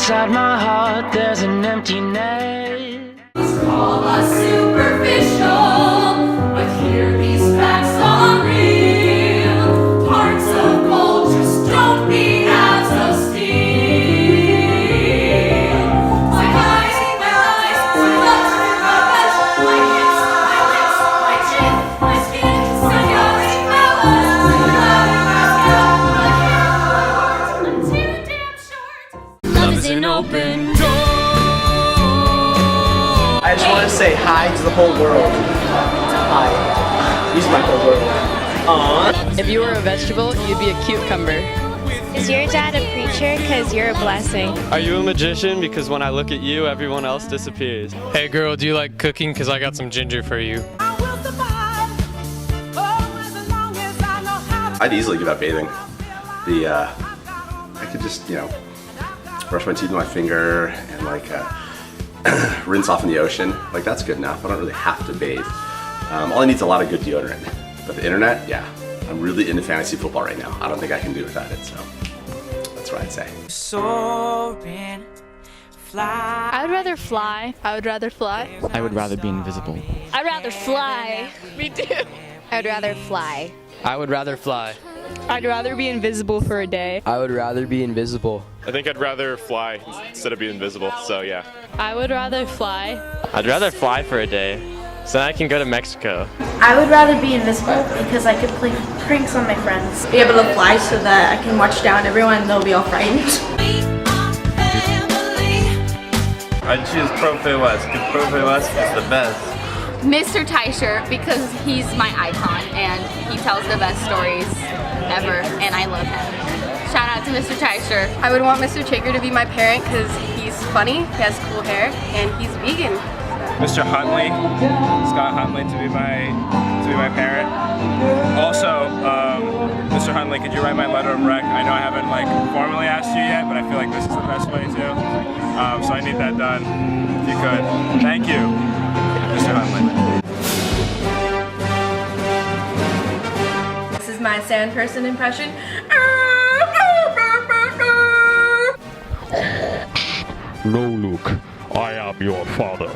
inside my heart there's an emptiness. Call us superficial, but hear these facts are real. Hearts of gold just don't beat as of steel. My eyes, my lips, my hips, my chin, my skin, my nose, my lips, my heart, too damn short. Love is an open door. I just want to say hi to the whole world. Hi. He's my whole world. Aww. If you were a vegetable, you'd be a cucumber. Is your dad a preacher? Because you're a blessing. Are you a magician? Because when I look at you, everyone else disappears. Hey girl, do you like cooking? Because I got some ginger for you. I'd easily give up bathing. I could just, brush my teeth with my finger and rinse off in the ocean. Like, that's good enough. I don't really have to bathe. All I need is a lot of good deodorant. But the internet, yeah. I'm really into fantasy football right now. I don't think I can do without it, so that's what I'd say. Soaring, fly. I would rather fly. I would rather fly. I would rather be invisible. I'd rather fly. Me too. I'd rather fly. I would rather fly. I'd rather be invisible for a day. I would rather be invisible. I think I'd rather fly instead of be invisible, so yeah. I would rather fly. I'd rather fly for a day, so then I can go to Mexico. I would rather be invisible because I could play pranks on my friends. Be able to fly so that I can watch down everyone and they'll be all frightened. I'd choose Profe West, because Profe West is the best. Mr. Teicher, because he's my icon and he tells the best stories ever and I love him. Shout out to Mr. Teicher. I would want Mr. Chaker to be my parent because he's funny, he has cool hair, and he's vegan. Mr. Huntley, Scott Huntley to be my parent. Also, Mr. Huntley, could you write my letter of rec? I know I haven't formally asked you yet, but I feel like this is the best way to. So I need that done. If you could. Thank you, Mr. Huntley. This is my sand person impression. No, Luke. I am your father.